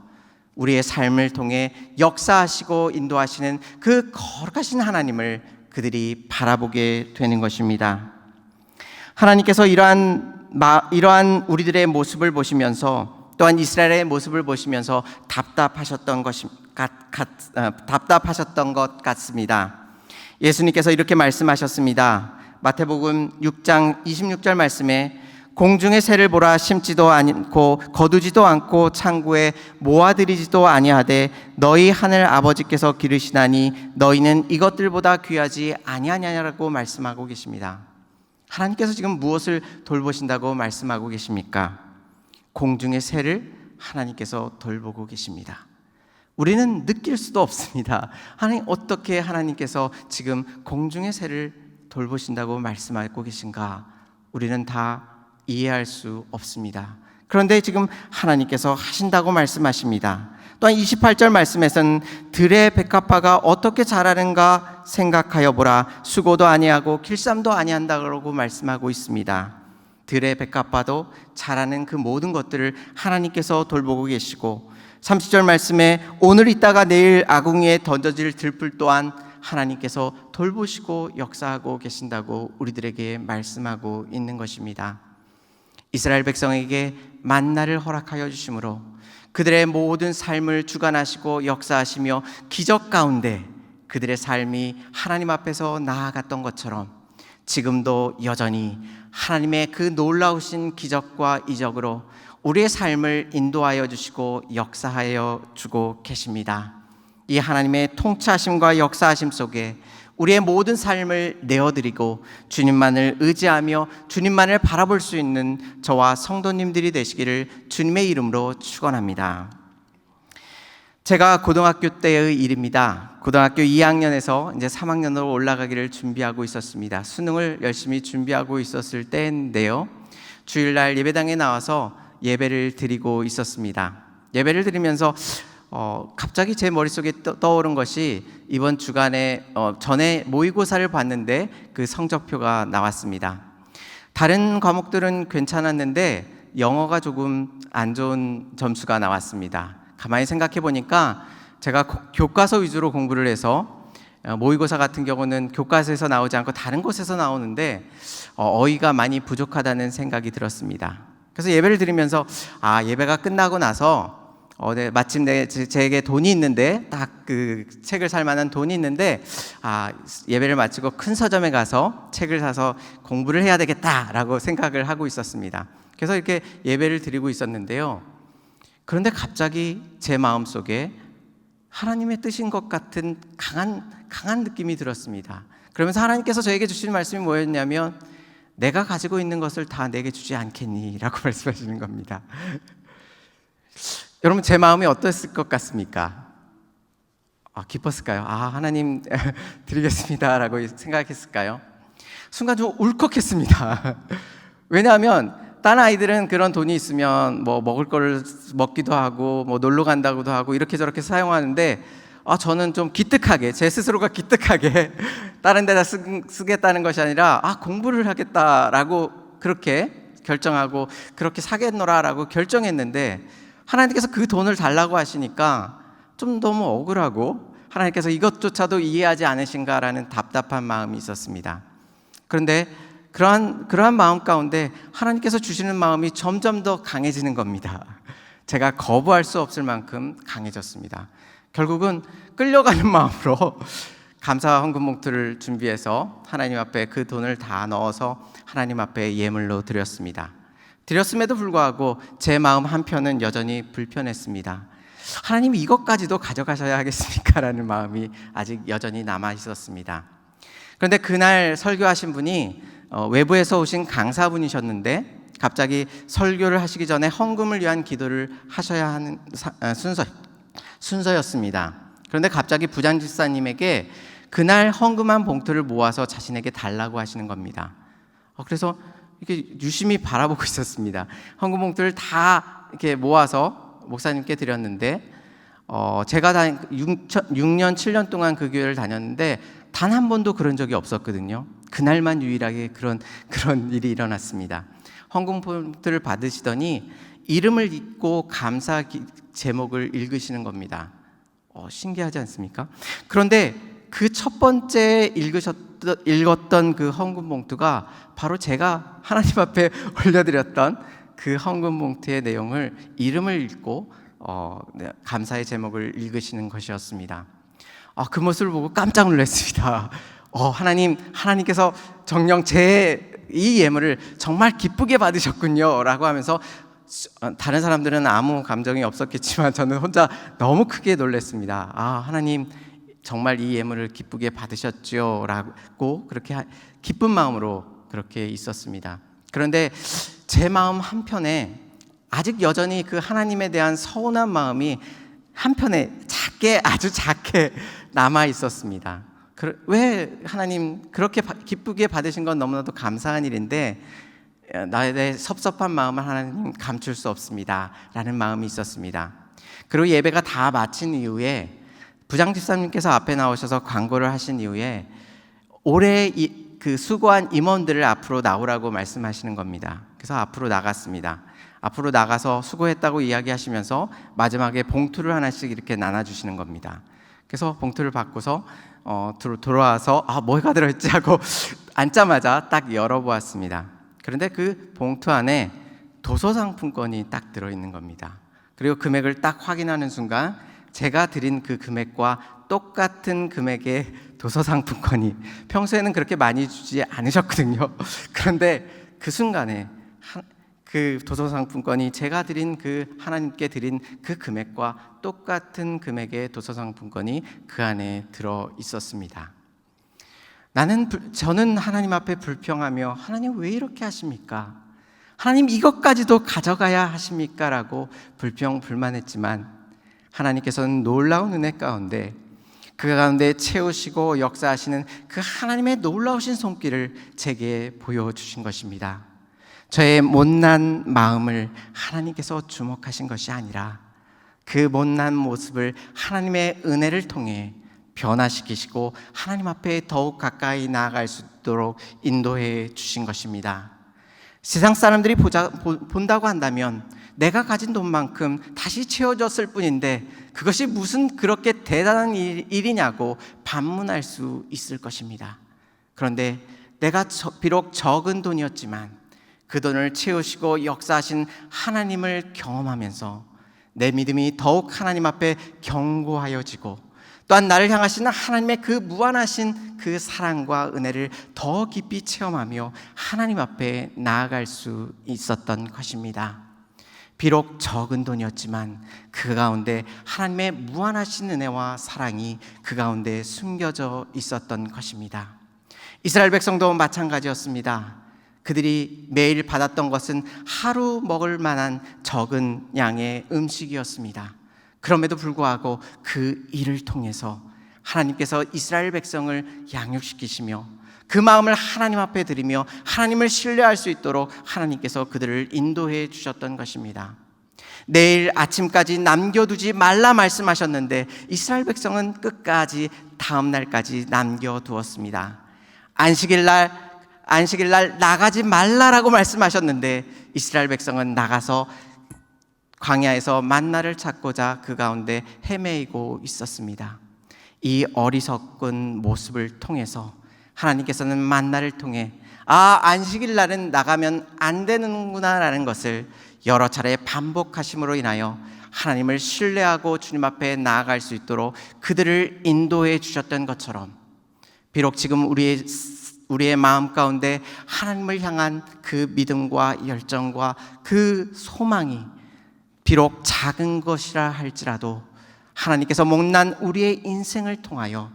우리의 삶을 통해 역사하시고 인도하시는 그 거룩하신 하나님을 그들이 바라보게 되는 것입니다. 하나님께서 이러한 우리들의 모습을 보시면서 또한 이스라엘의 모습을 보시면서 답답하셨던 것 같습니다. 예수님께서 이렇게 말씀하셨습니다. 마태복음 6장 26절 말씀에 공중의 새를 보라, 심지도 않고 거두지도 않고 창고에 모아들이지도 아니하되 너희 하늘 아버지께서 기르시나니 너희는 이것들보다 귀하지 아니하냐라고 말씀하고 계십니다. 하나님께서 지금 무엇을 돌보신다고 말씀하고 계십니까? 공중의 새를 하나님께서 돌보고 계십니다. 우리는 느낄 수도 없습니다. 어떻게 하나님께서 지금 공중의 새를 돌보신다고 말씀하고 계신가? 우리는 다 이해할 수 없습니다. 그런데 지금 하나님께서 하신다고 말씀하십니다. 또한 28절 말씀에서는 들의 백합화가 어떻게 자라는가 생각하여 보라, 수고도 아니하고 길쌈도 아니한다고 말씀하고 있습니다. 들의 백합화도 자라는 그 모든 것들을 하나님께서 돌보고 계시고 30절 말씀에 오늘 있다가 내일 아궁이에 던져질 들풀 또한 하나님께서 돌보시고 역사하고 계신다고 우리들에게 말씀하고 있는 것입니다. 이스라엘 백성에게 만나를 허락하여 주심으로 그들의 모든 삶을 주관하시고 역사하시며 기적 가운데 그들의 삶이 하나님 앞에서 나아갔던 것처럼 지금도 여전히 하나님의 그 놀라우신 기적과 이적으로 우리의 삶을 인도하여 주시고 역사하여 주고 계십니다. 이 하나님의 통치하심과 역사하심 속에 우리의 모든 삶을 내어드리고 주님만을 의지하며 주님만을 바라볼 수 있는 저와 성도님들이 되시기를 주님의 이름으로 축원합니다. 제가 고등학교 때의 일입니다. 고등학교 2학년에서 이제 3학년으로 올라가기를 준비하고 있었습니다. 수능을 열심히 준비하고 있었을 때인데요. 주일날 예배당에 나와서 예배를 드리고 있었습니다. 예배를 드리면서 갑자기 제 머릿속에 떠오른 것이 이번 주간에 전에 모의고사를 봤는데 그 성적표가 나왔습니다. 다른 과목들은 괜찮았는데 영어가 조금 안 좋은 점수가 나왔습니다. 가만히 생각해 보니까 제가 교과서 위주로 공부를 해서 모의고사 같은 경우는 교과서에서 나오지 않고 다른 곳에서 나오는데 어휘가 많이 부족하다는 생각이 들었습니다. 그래서 예배를 드리면서 예배가 끝나고 나서 마침 제게 돈이 있는데 딱 그 책을 살 만한 돈이 있는데 예배를 마치고 큰 서점에 가서 책을 사서 공부를 해야 되겠다라고 생각을 하고 있었습니다. 그래서 이렇게 예배를 드리고 있었는데요. 그런데 갑자기 제 마음속에 하나님의 뜻인 것 같은 강한 느낌이 들었습니다. 그러면서 하나님께서 저에게 주신 말씀이 뭐였냐면 내가 가지고 있는 것을 다 내게 주지 않겠니? 라고 말씀하시는 겁니다. 여러분 제 마음이 어땠을 것 같습니까? 기뻤을까요? 하나님 드리겠습니다 라고 생각했을까요? 순간 좀 울컥했습니다. 왜냐하면 딴 아이들은 그런 돈이 있으면 뭐 먹을 걸 먹기도 하고 뭐 놀러 간다고도 하고 이렇게 저렇게 사용하는데 저는 좀 기특하게 제 스스로가 기특하게 다른 데다 쓰겠다는 것이 아니라 공부를 하겠다라고 그렇게 결정하고 그렇게 사겠노라라고 결정했는데 하나님께서 그 돈을 달라고 하시니까 좀 너무 억울하고 하나님께서 이것조차도 이해하지 않으신가라는 답답한 마음이 있었습니다. 그런데 그러한 마음 가운데 하나님께서 주시는 마음이 점점 더 강해지는 겁니다. 제가 거부할 수 없을 만큼 강해졌습니다. 결국은 끌려가는 마음으로 감사 헌금 봉투를 준비해서 하나님 앞에 그 돈을 다 넣어서 하나님 앞에 예물로 드렸습니다. 드렸음에도 불구하고 제 마음 한편은 여전히 불편했습니다. 하나님 이것까지도 가져가셔야 하겠습니까? 라는 마음이 아직 여전히 남아 있었습니다. 그런데 그날 설교하신 분이 외부에서 오신 강사분이셨는데 갑자기 설교를 하시기 전에 헌금을 위한 기도를 하셔야 하는 순서였습니다. 그런데 갑자기 부장집사님에게 그날 헌금한 봉투를 모아서 자신에게 달라고 하시는 겁니다. 그래서 이렇게 유심히 바라보고 있었습니다. 헌금 봉투를 다 이렇게 모아서 목사님께 드렸는데 제가 6년, 7년 동안 그 교회를 다녔는데 단 한 번도 그런 적이 없었거든요. 그날만 유일하게 그런 일이 일어났습니다. 헌금 봉투를 받으시더니 이름을 읽고 감사 제목을 읽으시는 겁니다. 신기하지 않습니까? 그런데 그 첫 번째 읽었던 그 헌금 봉투가 바로 제가 하나님 앞에 올려드렸던 그 헌금 봉투의 내용을 이름을 읽고 감사의 제목을 읽으시는 것이었습니다. 그 모습을 보고 깜짝 놀랐습니다. 하나님께서 정녕 제 이 예물을 정말 기쁘게 받으셨군요 라고 하면서 다른 사람들은 아무 감정이 없었겠지만 저는 혼자 너무 크게 놀랐습니다. 하나님 정말 이 예물을 기쁘게 받으셨죠 라고 그렇게 기쁜 마음으로 그렇게 있었습니다. 그런데 제 마음 한편에 아직 여전히 그 하나님에 대한 서운한 마음이 한편에 아주 작게 남아 있었습니다. 왜 하나님 그렇게 기쁘게 받으신 건 너무나도 감사한 일인데 나에 대해 섭섭한 마음을 하나님 감출 수 없습니다 라는 마음이 있었습니다. 그리고 예배가 다 마친 이후에 부장집사님께서 앞에 나오셔서 광고를 하신 이후에 올해 그 수고한 임원들을 앞으로 나오라고 말씀하시는 겁니다. 그래서 앞으로 나갔습니다. 앞으로 나가서 수고했다고 이야기하시면서 마지막에 봉투를 하나씩 이렇게 나눠주시는 겁니다. 그래서 봉투를 받고서 돌아와서 뭐가 들어있지 하고 앉자마자 딱 열어보았습니다. 그런데 그 봉투 안에 도서상품권이 딱 들어있는 겁니다. 그리고 금액을 딱 확인하는 순간 제가 드린 그 금액과 똑같은 금액의 도서상품권이 평소에는 그렇게 많이 주지 않으셨거든요. 그런데 그 순간에 그 도서상품권이 제가 드린 하나님께 드린 그 금액과 똑같은 금액의 도서상품권이 그 안에 들어 있었습니다. 저는 하나님 앞에 불평하며 하나님 왜 이렇게 하십니까? 하나님 이것까지도 가져가야 하십니까? 라고 불평불만했지만 하나님께서는 놀라운 은혜 가운데 그 가운데 채우시고 역사하시는 그 하나님의 놀라우신 손길을 제게 보여주신 것입니다. 저의 못난 마음을 하나님께서 주목하신 것이 아니라 그 못난 모습을 하나님의 은혜를 통해 변화시키시고 하나님 앞에 더욱 가까이 나아갈 수 있도록 인도해 주신 것입니다. 세상 사람들이 본다고 한다면 내가 가진 돈만큼 다시 채워졌을 뿐인데 그것이 무슨 그렇게 대단한 일이냐고 반문할 수 있을 것입니다. 그런데 내가 비록 적은 돈이었지만 그 돈을 채우시고 역사하신 하나님을 경험하면서 내 믿음이 더욱 하나님 앞에 견고하여지고 또한 나를 향하시는 하나님의 그 무한하신 그 사랑과 은혜를 더 깊이 체험하며 하나님 앞에 나아갈 수 있었던 것입니다. 비록 적은 돈이었지만 그 가운데 하나님의 무한하신 은혜와 사랑이 그 가운데 숨겨져 있었던 것입니다. 이스라엘 백성도 마찬가지였습니다. 그들이 매일 받았던 것은 하루 먹을 만한 적은 양의 음식이었습니다. 그럼에도 불구하고 그 일을 통해서 하나님께서 이스라엘 백성을 양육시키시며 그 마음을 하나님 앞에 드리며 하나님을 신뢰할 수 있도록 하나님께서 그들을 인도해 주셨던 것입니다. 내일 아침까지 남겨두지 말라 말씀하셨는데 이스라엘 백성은 끝까지 다음 날까지 남겨두었습니다. 안식일 날 나가지 말라라고 말씀하셨는데 이스라엘 백성은 나가서 광야에서 만나를 찾고자 그 가운데 헤매이고 있었습니다. 이 어리석은 모습을 통해서 하나님께서는 만나를 통해 안식일 날은 나가면 안 되는구나라는 것을 여러 차례 반복하심으로 인하여 하나님을 신뢰하고 주님 앞에 나아갈 수 있도록 그들을 인도해 주셨던 것처럼 비록 지금 우리의 마음 가운데 하나님을 향한 그 믿음과 열정과 그 소망이 비록 작은 것이라 할지라도 하나님께서 못난 우리의 인생을 통하여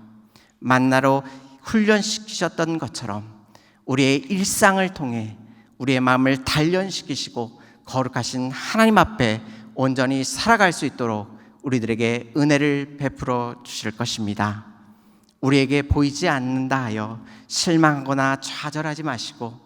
만나로 훈련시키셨던 것처럼 우리의 일상을 통해 우리의 마음을 단련시키시고 거룩하신 하나님 앞에 온전히 살아갈 수 있도록 우리들에게 은혜를 베풀어 주실 것입니다. 우리에게 보이지 않는다 하여 실망하거나 좌절하지 마시고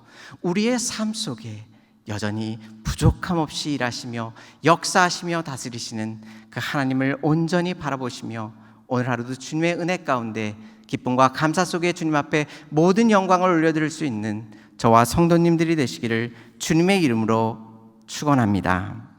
우리의 삶 속에 여전히 부족함 없이 일하시며 역사하시며 다스리시는 그 하나님을 온전히 바라보시며 오늘 하루도 주님의 은혜 가운데 기쁨과 감사 속에 주님 앞에 모든 영광을 올려드릴 수 있는 저와 성도님들이 되시기를 주님의 이름으로 축원합니다.